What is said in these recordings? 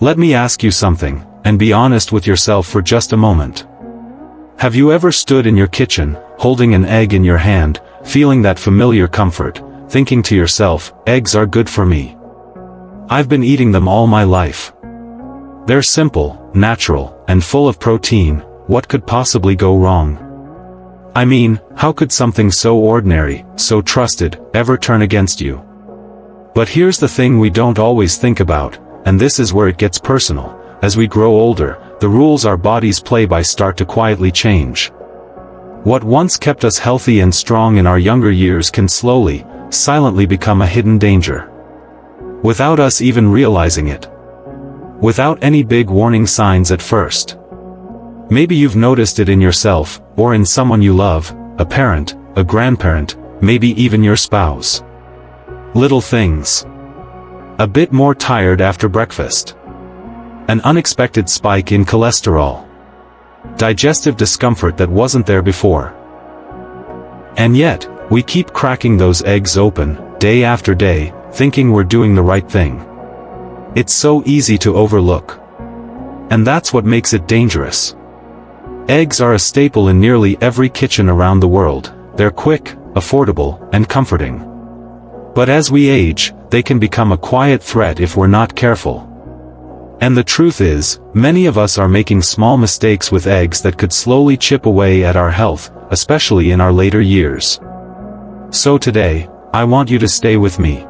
Let me ask you something, and be honest with yourself for just a moment. Have you ever stood in your kitchen, holding an egg in your hand, feeling that familiar comfort, thinking to yourself, eggs are good for me. I've been eating them all my life. They're simple, natural, and full of protein, what could possibly go wrong? I mean, how could something so ordinary, so trusted, ever turn against you? But here's the thing we don't always think about, and this is where it gets personal. As we grow older, the rules our bodies play by start to quietly change. What once kept us healthy and strong in our younger years can slowly, silently become a hidden danger. Without us even realizing it. Without any big warning signs at first. Maybe you've noticed it in yourself, or in someone you love, a parent, a grandparent, maybe even your spouse. Little things. A bit more tired after breakfast. An unexpected spike in cholesterol. Digestive discomfort that wasn't there before. And yet, we keep cracking those eggs open, day after day, thinking we're doing the right thing. It's so easy to overlook. And that's what makes it dangerous. Eggs are a staple in nearly every kitchen around the world. They're quick, affordable, and comforting. But as we age, they can become a quiet threat if we're not careful. And the truth is, many of us are making small mistakes with eggs that could slowly chip away at our health, especially in our later years. So today, I want you to stay with me.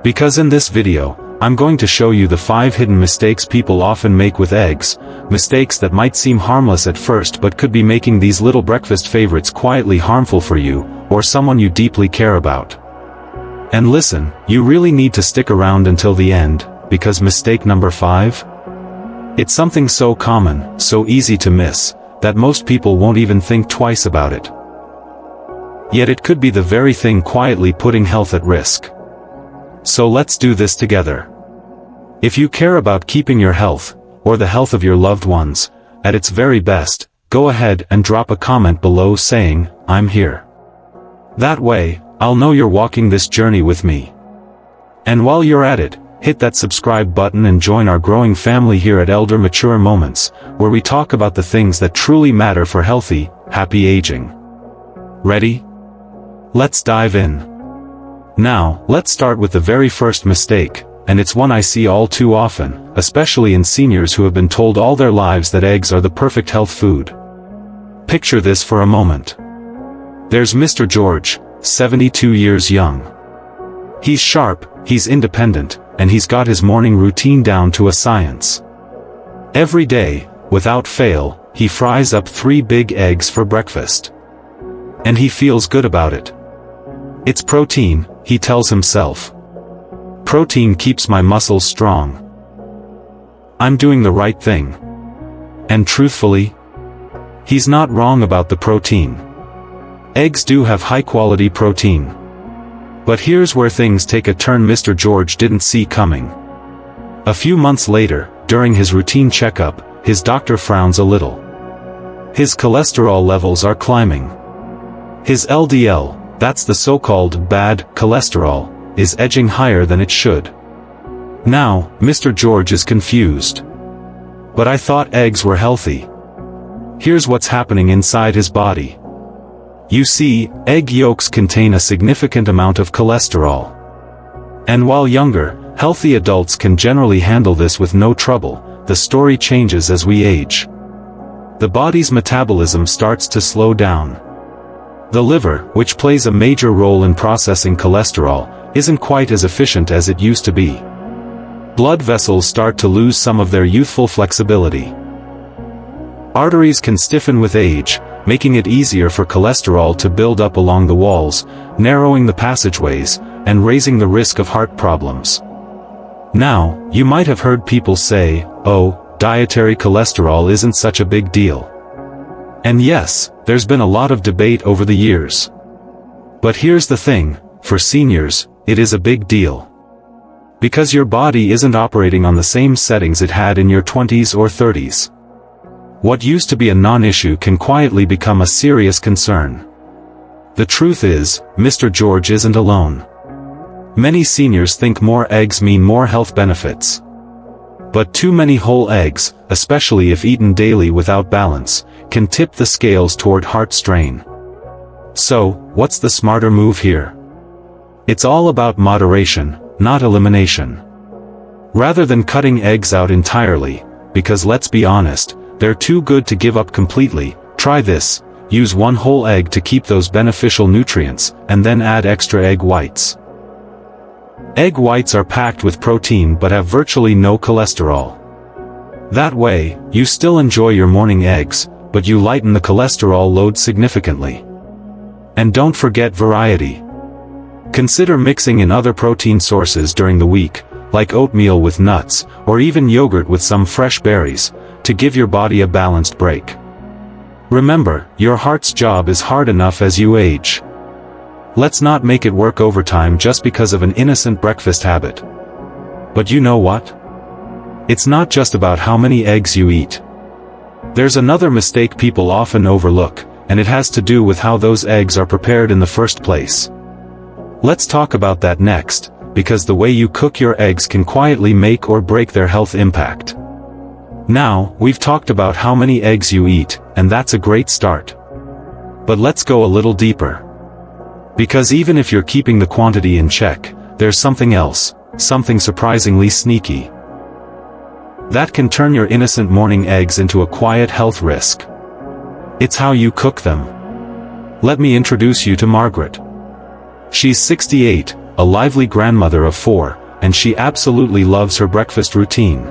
Because in this video, I'm going to show you the 5 hidden mistakes people often make with eggs, mistakes that might seem harmless at first but could be making these little breakfast favorites quietly harmful for you, or someone you deeply care about. And listen, you really need to stick around until the end, because mistake number 5? It's something so common, so easy to miss, that most people won't even think twice about it. Yet it could be the very thing quietly putting health at risk. So let's do this together. If you care about keeping your health, or the health of your loved ones, at its very best, go ahead and drop a comment below saying, I'm here. That way, I'll know you're walking this journey with me. And while you're at it, hit that subscribe button and join our growing family here at Elder Mature Moments, where we talk about the things that truly matter for healthy, happy aging. Ready? Let's dive in. Now, let's start with the very first mistake, and it's one I see all too often, especially in seniors who have been told all their lives that eggs are the perfect health food. Picture this for a moment. There's Mr. George, 72 years young. He's sharp, he's independent, and he's got his morning routine down to a science. Every day, without fail, he fries up 3 big eggs for breakfast. And he feels good about it. It's protein, he tells himself. Protein keeps my muscles strong. I'm doing the right thing. And truthfully, he's not wrong about the protein. Eggs do have high-quality protein. But here's where things take a turn Mr. George didn't see coming. A few months later, during his routine checkup, his doctor frowns a little. His cholesterol levels are climbing. His LDL, that's the so-called bad cholesterol, is edging higher than it should. Now, Mr. George is confused. But I thought eggs were healthy. Here's what's happening inside his body. You see, egg yolks contain a significant amount of cholesterol. And while younger, healthy adults can generally handle this with no trouble, the story changes as we age. The body's metabolism starts to slow down. The liver, which plays a major role in processing cholesterol, isn't quite as efficient as it used to be. Blood vessels start to lose some of their youthful flexibility. Arteries can stiffen with age, making it easier for cholesterol to build up along the walls, narrowing the passageways, and raising the risk of heart problems. Now, you might have heard people say, oh, dietary cholesterol isn't such a big deal. And yes, there's been a lot of debate over the years. But here's the thing, for seniors, it is a big deal. Because your body isn't operating on the same settings it had in your 20s or 30s. What used to be a non-issue can quietly become a serious concern. The truth is, Mr. George isn't alone. Many seniors think more eggs mean more health benefits. But too many whole eggs, especially if eaten daily without balance, can tip the scales toward heart strain. So, what's the smarter move here? It's all about moderation, not elimination. Rather than cutting eggs out entirely, because let's be honest, they're too good to give up completely, try this: use one whole egg to keep those beneficial nutrients, and then add extra egg whites. Egg whites are packed with protein but have virtually no cholesterol. That way, you still enjoy your morning eggs, but you lighten the cholesterol load significantly. And don't forget variety. Consider mixing in other protein sources during the week, like oatmeal with nuts, or even yogurt with some fresh berries, to give your body a balanced break. Remember, your heart's job is hard enough as you age. Let's not make it work overtime just because of an innocent breakfast habit. But you know what? It's not just about how many eggs you eat. There's another mistake people often overlook, and it has to do with how those eggs are prepared in the first place. Let's talk about that next, because the way you cook your eggs can quietly make or break their health impact. Now, we've talked about how many eggs you eat, and that's a great start. But let's go a little deeper. Because even if you're keeping the quantity in check, there's something else, something surprisingly sneaky. That can turn your innocent morning eggs into a quiet health risk. It's how you cook them. Let me introduce you to Margaret. She's 68, a lively grandmother of 4, and she absolutely loves her breakfast routine.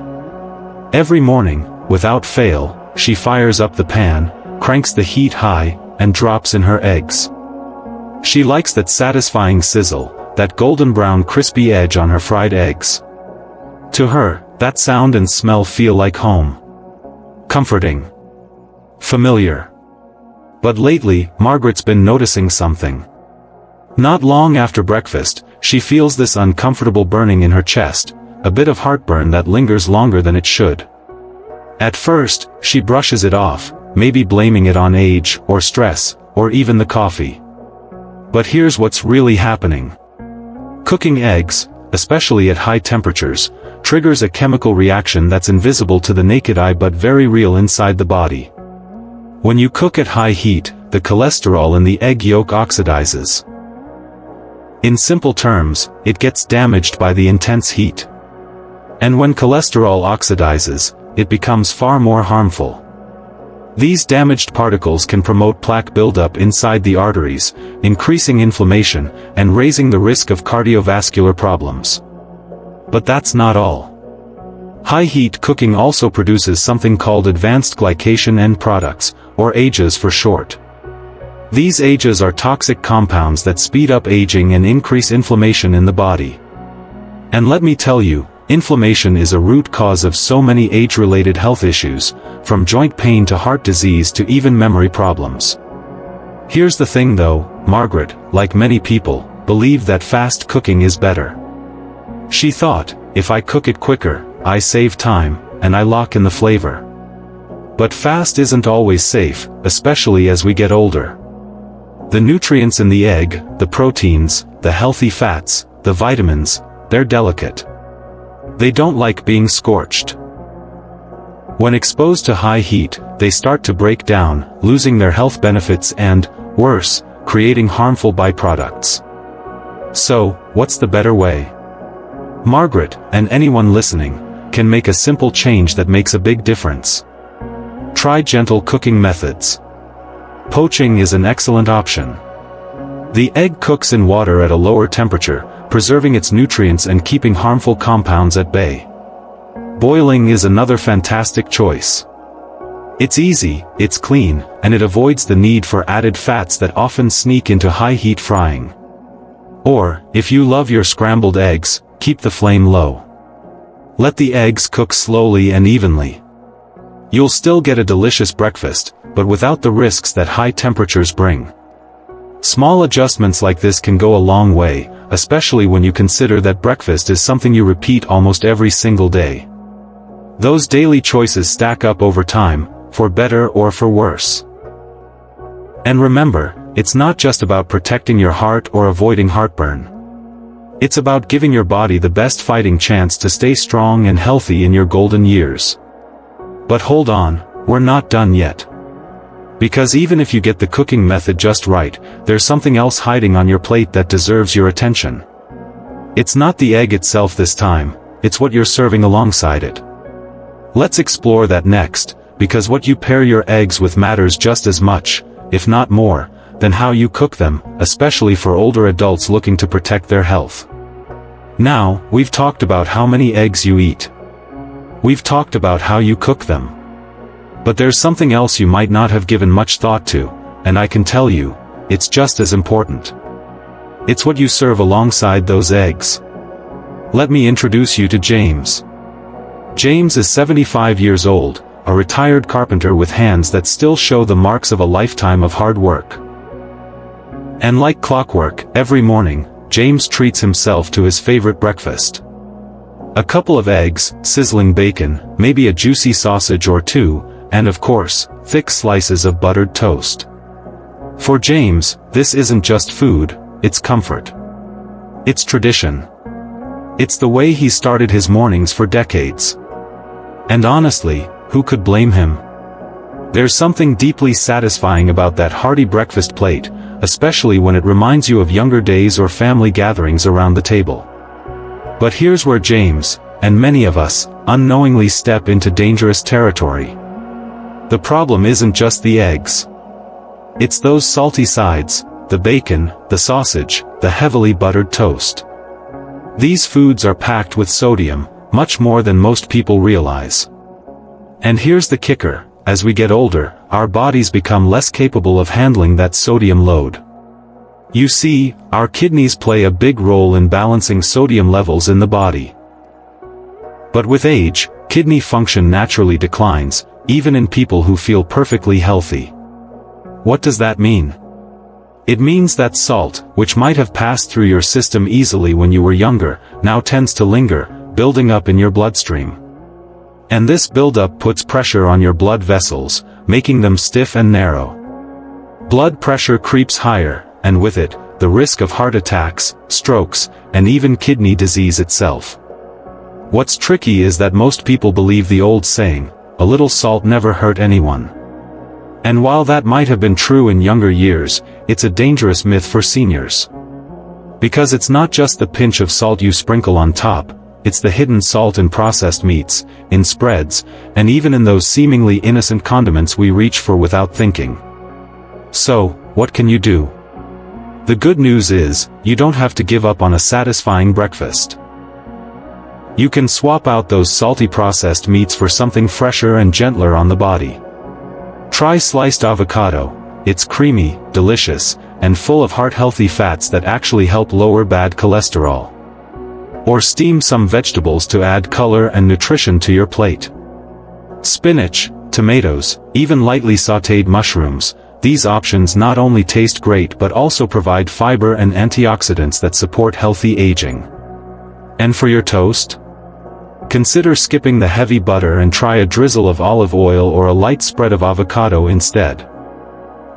Every morning, without fail, she fires up the pan, cranks the heat high, and drops in her eggs. She likes that satisfying sizzle, that golden brown crispy edge on her fried eggs. To her, that sound and smell feel like home. Comforting. Familiar. But lately, Margaret's been noticing something. Not long after breakfast, she feels this uncomfortable burning in her chest, a bit of heartburn that lingers longer than it should. At first, she brushes it off, maybe blaming it on age, or stress, or even the coffee. But here's what's really happening. Cooking eggs, especially at high temperatures, triggers a chemical reaction that's invisible to the naked eye but very real inside the body. When you cook at high heat, the cholesterol in the egg yolk oxidizes. In simple terms, it gets damaged by the intense heat. And when cholesterol oxidizes, it becomes far more harmful. These damaged particles can promote plaque buildup inside the arteries, increasing inflammation, and raising the risk of cardiovascular problems. But that's not all. High-heat cooking also produces something called advanced glycation end products, or AGEs for short. These AGEs are toxic compounds that speed up aging and increase inflammation in the body. And let me tell you, inflammation is a root cause of so many age-related health issues, from joint pain to heart disease to even memory problems. Here's the thing though, Margaret, like many people, believed that fast cooking is better. She thought, if I cook it quicker, I save time, and I lock in the flavor. But fast isn't always safe, especially as we get older. The nutrients in the egg, the proteins, the healthy fats, the vitamins, they're delicate. They don't like being scorched. When exposed to high heat, they start to break down, losing their health benefits and, worse, creating harmful byproducts. So, what's the better way? Margaret, and anyone listening, can make a simple change that makes a big difference. Try gentle cooking methods. Poaching is an excellent option. The egg cooks in water at a lower temperature, preserving its nutrients and keeping harmful compounds at bay. Boiling is another fantastic choice. It's easy, it's clean, and it avoids the need for added fats that often sneak into high-heat frying. Or, if you love your scrambled eggs, keep the flame low. Let the eggs cook slowly and evenly. You'll still get a delicious breakfast, but without the risks that high temperatures bring. Small adjustments like this can go a long way, especially when you consider that breakfast is something you repeat almost every single day. Those daily choices stack up over time, for better or for worse. And remember, it's not just about protecting your heart or avoiding heartburn. It's about giving your body the best fighting chance to stay strong and healthy in your golden years. But hold on, we're not done yet. Because even if you get the cooking method just right, there's something else hiding on your plate that deserves your attention. It's not the egg itself this time, it's what you're serving alongside it. Let's explore that next, because what you pair your eggs with matters just as much, if not more, than how you cook them, especially for older adults looking to protect their health. Now, we've talked about how many eggs you eat. We've talked about how you cook them. But there's something else you might not have given much thought to, and I can tell you, it's just as important. It's what you serve alongside those eggs. Let me introduce you to James. James is 75 years old, a retired carpenter with hands that still show the marks of a lifetime of hard work. And like clockwork, every morning, James treats himself to his favorite breakfast. A couple of eggs, sizzling bacon, maybe a juicy sausage or two, and of course, thick slices of buttered toast. For James, this isn't just food, it's comfort. It's tradition. It's the way he started his mornings for decades. And honestly, who could blame him? There's something deeply satisfying about that hearty breakfast plate, especially when it reminds you of younger days or family gatherings around the table. But here's where James, and many of us, unknowingly step into dangerous territory. The problem isn't just the eggs. It's those salty sides, the bacon, the sausage, the heavily buttered toast. These foods are packed with sodium, much more than most people realize. And here's the kicker, as we get older, our bodies become less capable of handling that sodium load. You see, our kidneys play a big role in balancing sodium levels in the body. But with age, kidney function naturally declines, even in people who feel perfectly healthy. What does that mean? It means that salt, which might have passed through your system easily when you were younger, now tends to linger, building up in your bloodstream. And this buildup puts pressure on your blood vessels, making them stiff and narrow. Blood pressure creeps higher, and with it, the risk of heart attacks, strokes, and even kidney disease itself. What's tricky is that most people believe the old saying, "A little salt never hurt anyone." And while that might have been true in younger years, it's a dangerous myth for seniors. Because it's not just the pinch of salt you sprinkle on top, it's the hidden salt in processed meats, in spreads, and even in those seemingly innocent condiments we reach for without thinking. So, what can you do? The good news is, you don't have to give up on a satisfying breakfast. You can swap out those salty processed meats for something fresher and gentler on the body. Try sliced avocado. It's creamy, delicious, and full of heart-healthy fats that actually help lower bad cholesterol. Or steam some vegetables to add color and nutrition to your plate. Spinach, tomatoes, even lightly sautéed mushrooms, these options not only taste great but also provide fiber and antioxidants that support healthy aging. And for your toast? Consider skipping the heavy butter and try a drizzle of olive oil or a light spread of avocado instead.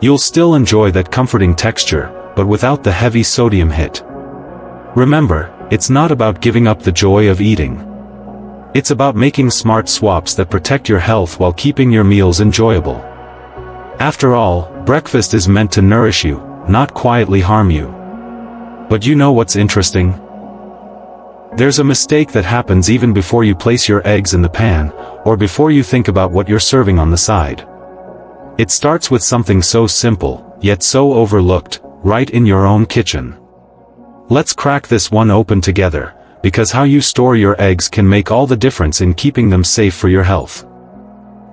You'll still enjoy that comforting texture, but without the heavy sodium hit. Remember, it's not about giving up the joy of eating. It's about making smart swaps that protect your health while keeping your meals enjoyable. After all, breakfast is meant to nourish you, not quietly harm you. But you know what's interesting? There's a mistake that happens even before you place your eggs in the pan, or before you think about what you're serving on the side. It starts with something so simple, yet so overlooked, right in your own kitchen. Let's crack this one open together, because how you store your eggs can make all the difference in keeping them safe for your health.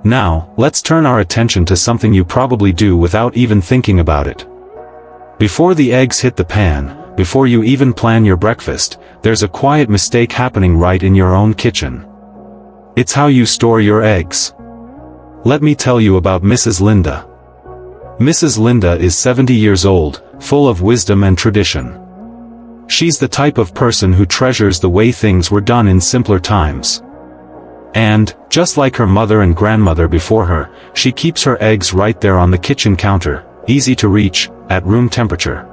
Now, let's turn our attention to something you probably do without even thinking about it. Before the eggs hit the pan, before you even plan your breakfast, there's a quiet mistake happening right in your own kitchen. It's how you store your eggs. Let me tell you about Mrs. Linda. Mrs. Linda is 70 years old, full of wisdom and tradition. She's the type of person who treasures the way things were done in simpler times. And, just like her mother and grandmother before her, she keeps her eggs right there on the kitchen counter, easy to reach, at room temperature.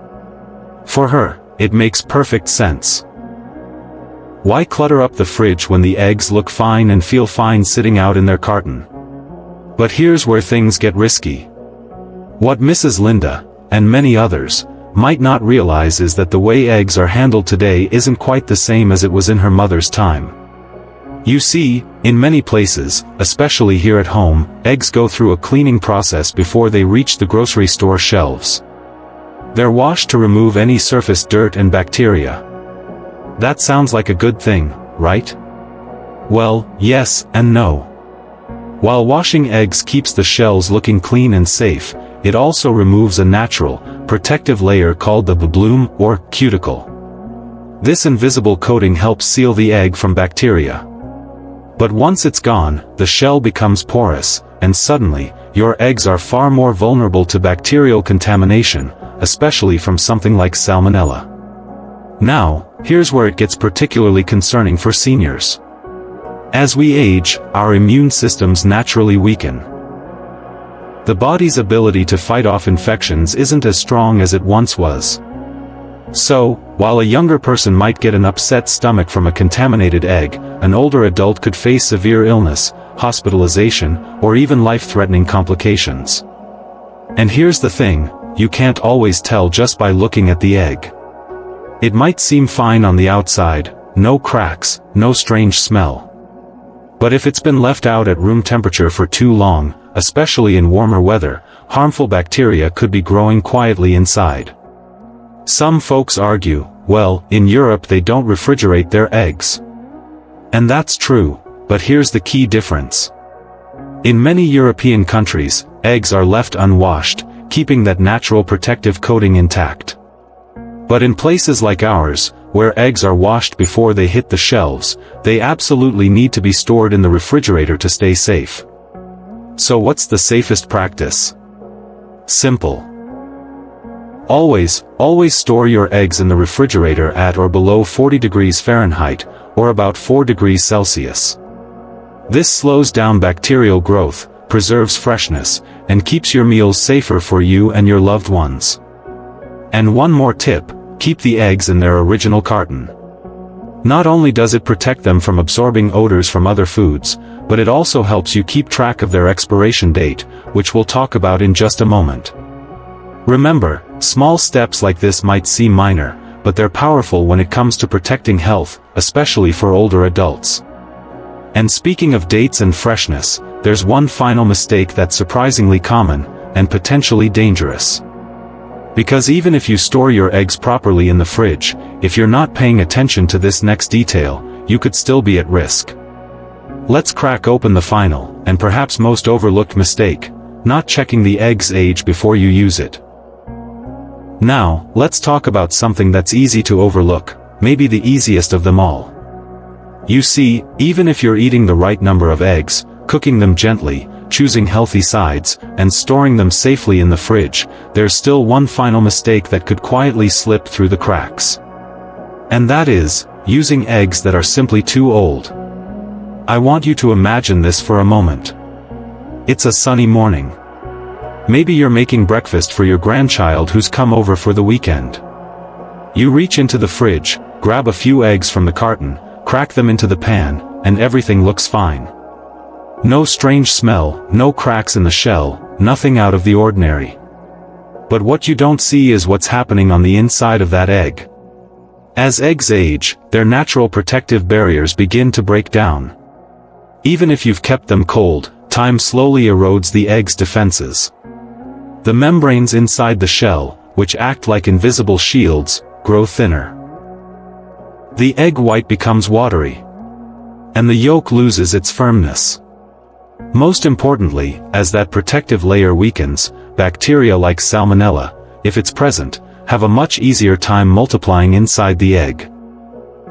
For her, it makes perfect sense. Why clutter up the fridge when the eggs look fine and feel fine sitting out in their carton? But here's where things get risky. What Mrs. Linda, and many others, might not realize is that the way eggs are handled today isn't quite the same as it was in her mother's time. You see, in many places, especially here at home, eggs go through a cleaning process before they reach the grocery store shelves. They're washed to remove any surface dirt and bacteria. That sounds like a good thing, right? Well, yes and no. While washing eggs keeps the shells looking clean and safe, it also removes a natural, protective layer called the bloom or cuticle. This invisible coating helps seal the egg from bacteria. But once it's gone, the shell becomes porous, and suddenly, your eggs are far more vulnerable to bacterial contamination, especially from something like salmonella. Now, here's where it gets particularly concerning for seniors. As we age, our immune systems naturally weaken. The body's ability to fight off infections isn't as strong as it once was. So, while a younger person might get an upset stomach from a contaminated egg, an older adult could face severe illness, hospitalization, or even life-threatening complications. And here's the thing, you can't always tell just by looking at the egg. It might seem fine on the outside, no cracks, no strange smell. But if it's been left out at room temperature for too long, especially in warmer weather, harmful bacteria could be growing quietly inside. Some folks argue, well, in Europe they don't refrigerate their eggs. And that's true, but here's the key difference. In many European countries, eggs are left unwashed, keeping that natural protective coating intact. But in places like ours, where eggs are washed before they hit the shelves, they absolutely need to be stored in the refrigerator to stay safe. So what's the safest practice? Simple. Always store your eggs in the refrigerator at or below 40 degrees Fahrenheit, or about 4 degrees Celsius. This slows down bacterial growth, preserves freshness, and keeps your meals safer for you and your loved ones. And one more tip, keep the eggs in their original carton. Not only does it protect them from absorbing odors from other foods, but it also helps you keep track of their expiration date, which we'll talk about in just a moment. Remember, small steps like this might seem minor, but they're powerful when it comes to protecting health, especially for older adults. And speaking of dates and freshness, there's one final mistake that's surprisingly common, and potentially dangerous. Because even if you store your eggs properly in the fridge, if you're not paying attention to this next detail, you could still be at risk. Let's crack open the final, and perhaps most overlooked mistake, not checking the egg's age before you use it. Now, let's talk about something that's easy to overlook, maybe the easiest of them all. You see, even if you're eating the right number of eggs, cooking them gently, choosing healthy sides, and storing them safely in the fridge, there's still one final mistake that could quietly slip through the cracks. And that is, using eggs that are simply too old. I want you to imagine this for a moment. It's a sunny morning. Maybe you're making breakfast for your grandchild who's come over for the weekend. You reach into the fridge, grab a few eggs from the carton, crack them into the pan, and everything looks fine. No strange smell, no cracks in the shell, nothing out of the ordinary. But what you don't see is what's happening on the inside of that egg. As eggs age, their natural protective barriers begin to break down. Even if you've kept them cold, time slowly erodes the egg's defenses. The membranes inside the shell, which act like invisible shields, grow thinner. The egg white becomes watery. And the yolk loses its firmness. Most importantly, as that protective layer weakens, bacteria like salmonella, if it's present, have a much easier time multiplying inside the egg.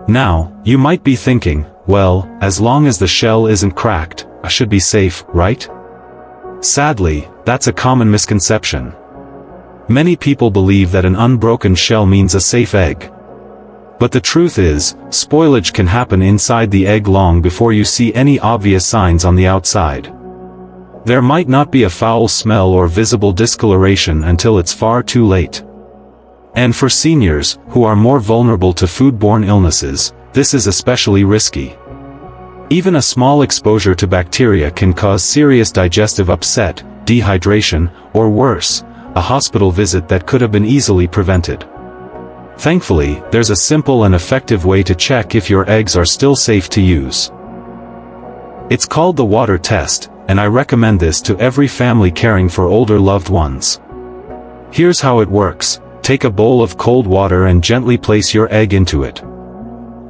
Now, you might be thinking, well, as long as the shell isn't cracked, I should be safe, right? Sadly, that's a common misconception. Many people believe that an unbroken shell means a safe egg. But the truth is, spoilage can happen inside the egg long before you see any obvious signs on the outside. There might not be a foul smell or visible discoloration until it's far too late. And for seniors, who are more vulnerable to foodborne illnesses, this is especially risky. Even a small exposure to bacteria can cause serious digestive upset, dehydration, or worse, a hospital visit that could have been easily prevented. Thankfully, there's a simple and effective way to check if your eggs are still safe to use. It's called the water test, and I recommend this to every family caring for older loved ones. Here's how it works. Take a bowl of cold water and gently place your egg into it.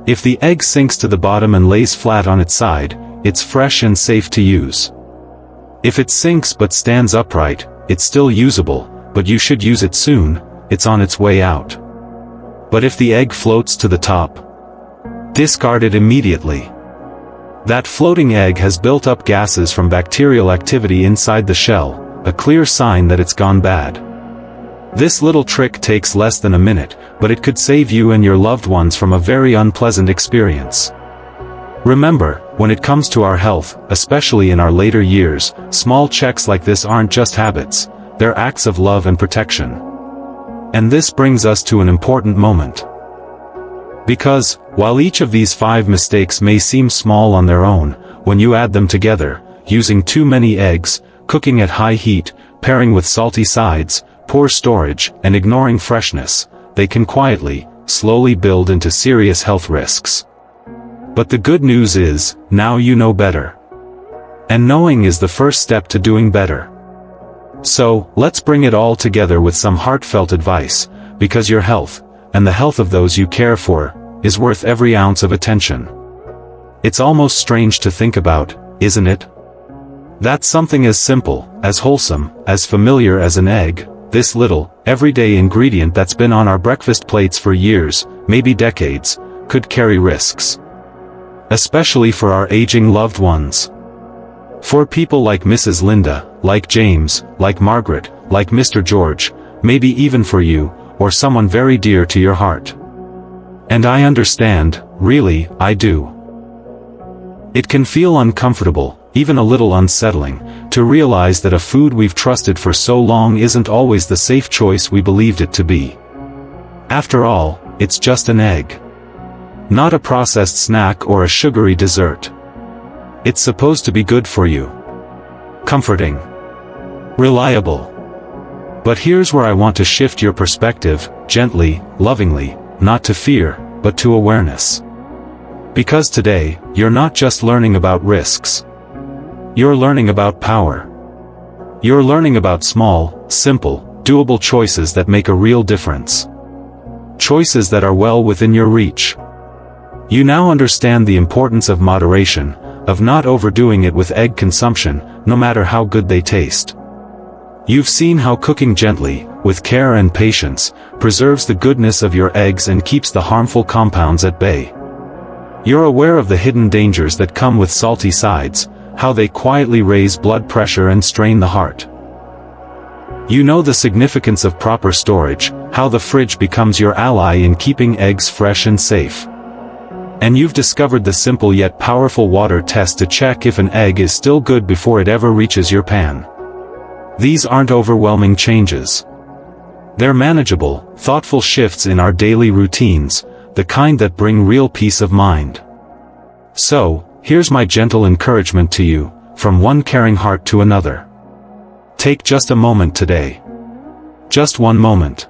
If the egg sinks to the bottom and lays flat on its side, it's fresh and safe to use. If it sinks but stands upright, it's still usable, but you should use it soon, it's on its way out. But if the egg floats to the top, discard it immediately. That floating egg has built up gases from bacterial activity inside the shell, a clear sign that it's gone bad. This little trick takes less than a minute, but it could save you and your loved ones from a very unpleasant experience. Remember, when it comes to our health, especially in our later years, small checks like this aren't just habits, they're acts of love and protection. And this brings us to an important moment. Because, while each of these 5 mistakes may seem small on their own, when you add them together, using too many eggs, cooking at high heat, pairing with salty sides, poor storage, and ignoring freshness, they can quietly, slowly build into serious health risks. But the good news is, now you know better. And knowing is the first step to doing better. So, let's bring it all together with some heartfelt advice, because your health, and the health of those you care for, is worth every ounce of attention. It's almost strange to think about, isn't it? That something as simple, as wholesome, as familiar as an egg, this little, everyday ingredient that's been on our breakfast plates for years, maybe decades, could carry risks. Especially for our aging loved ones. For people like Mrs. Linda, like James, like Margaret, like Mr. George, maybe even for you, or someone very dear to your heart. And I understand, really, I do. It can feel uncomfortable, even a little unsettling, to realize that a food we've trusted for so long isn't always the safe choice we believed it to be. After all, it's just an egg. Not a processed snack or a sugary dessert. It's supposed to be good for you. Comforting. Reliable. But here's where I want to shift your perspective, gently, lovingly, not to fear, but to awareness. Because today, you're not just learning about risks. You're learning about power. You're learning about small, simple, doable choices that make a real difference. Choices that are well within your reach. You now understand the importance of moderation, of not overdoing it with egg consumption, no matter how good they taste. You've seen how cooking gently, with care and patience, preserves the goodness of your eggs and keeps the harmful compounds at bay. You're aware of the hidden dangers that come with salty sides, how they quietly raise blood pressure and strain the heart. You know the significance of proper storage, how the fridge becomes your ally in keeping eggs fresh and safe. And you've discovered the simple yet powerful water test to check if an egg is still good before it ever reaches your pan. These aren't overwhelming changes. They're manageable, thoughtful shifts in our daily routines, the kind that bring real peace of mind. So, here's my gentle encouragement to you, from one caring heart to another. Take just a moment today. Just one moment.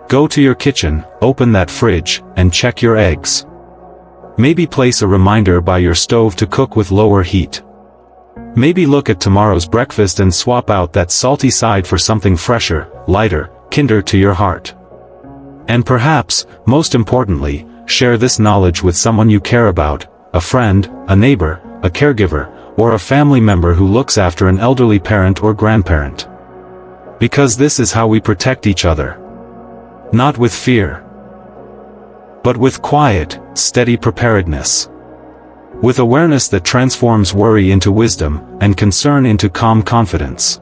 Go to your kitchen, open that fridge, and check your eggs. Maybe place a reminder by your stove to cook with lower heat. Maybe look at tomorrow's breakfast and swap out that salty side for something fresher, lighter, kinder to your heart. And perhaps, most importantly, share this knowledge with someone you care about, a friend, a neighbor, a caregiver, or a family member who looks after an elderly parent or grandparent. Because this is how we protect each other. Not with fear, but with quiet, steady preparedness. With awareness that transforms worry into wisdom, and concern into calm confidence.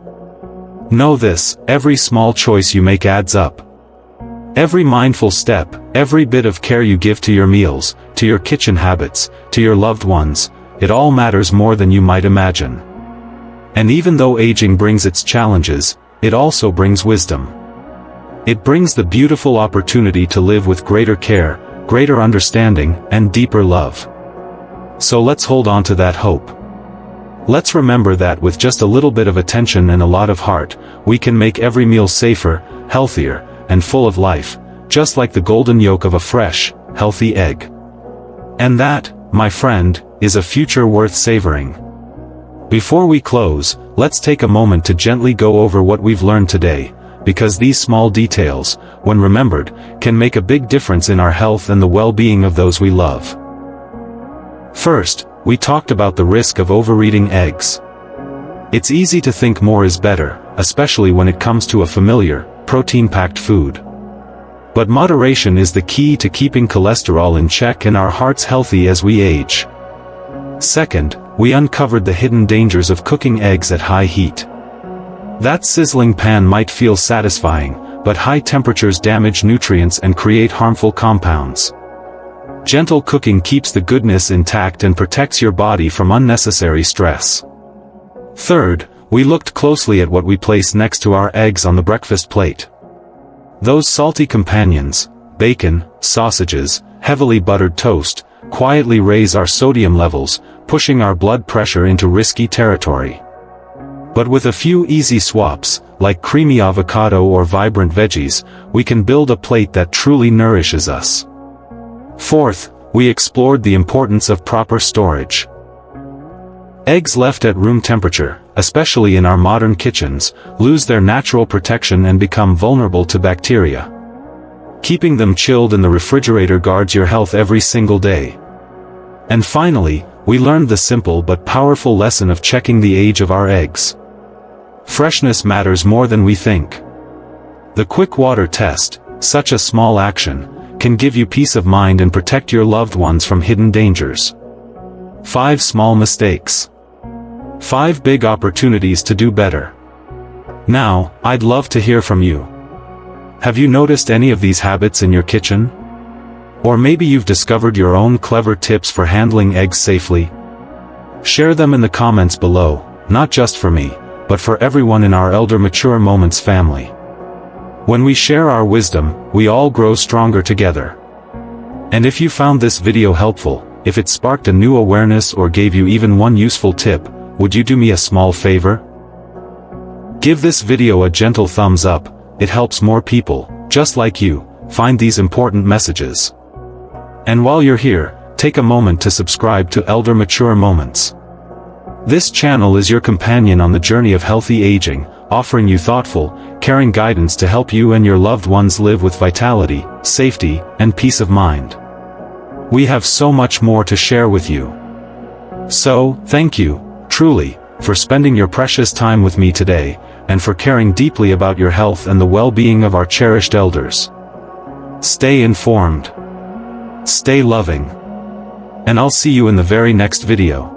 Know this, every small choice you make adds up. Every mindful step, every bit of care you give to your meals, to your kitchen habits, to your loved ones, it all matters more than you might imagine. And even though aging brings its challenges, it also brings wisdom. It brings the beautiful opportunity to live with greater care, greater understanding, and deeper love. So let's hold on to that hope. Let's remember that with just a little bit of attention and a lot of heart, we can make every meal safer, healthier, and full of life, just like the golden yolk of a fresh, healthy egg. And that, my friend, is a future worth savoring. Before we close, let's take a moment to gently go over what we've learned today, because these small details, when remembered, can make a big difference in our health and the well-being of those we love. First, we talked about the risk of overeating eggs. It's easy to think more is better, especially when it comes to a familiar, protein-packed food. But moderation is the key to keeping cholesterol in check and our hearts healthy as we age. Second, we uncovered the hidden dangers of cooking eggs at high heat. That sizzling pan might feel satisfying, but high temperatures damage nutrients and create harmful compounds. Gentle cooking keeps the goodness intact and protects your body from unnecessary stress. Third, we looked closely at what we place next to our eggs on the breakfast plate. Those salty companions, bacon, sausages, heavily buttered toast, quietly raise our sodium levels, pushing our blood pressure into risky territory. But with a few easy swaps, like creamy avocado or vibrant veggies, we can build a plate that truly nourishes us. Fourth, we explored the importance of proper storage. Eggs left at room temperature, especially in our modern kitchens, lose their natural protection and become vulnerable to bacteria. Keeping them chilled in the refrigerator guards your health every single day. And finally, we learned the simple but powerful lesson of checking the age of our eggs. Freshness matters more than we think. The quick water test, such a small action, can give you peace of mind and protect your loved ones from hidden dangers. 5 small mistakes. 5 big opportunities to do better. Now, I'd love to hear from you. Have you noticed any of these habits in your kitchen? Or maybe you've discovered your own clever tips for handling eggs safely? Share them in the comments below, not just for me, but for everyone in our Elder Mature Moments family. When we share our wisdom, we all grow stronger together. And if you found this video helpful, if it sparked a new awareness or gave you even one useful tip, would you do me a small favor? Give this video a gentle thumbs up. It helps more people, just like you, find these important messages. And while you're here, take a moment to subscribe to Elder Mature Moments. This channel is your companion on the journey of healthy aging, offering you thoughtful, caring guidance to help you and your loved ones live with vitality, safety, and peace of mind. We have so much more to share with you. So, thank you, truly, for spending your precious time with me today, and for caring deeply about your health and the well-being of our cherished elders. Stay informed. Stay loving. And I'll see you in the very next video.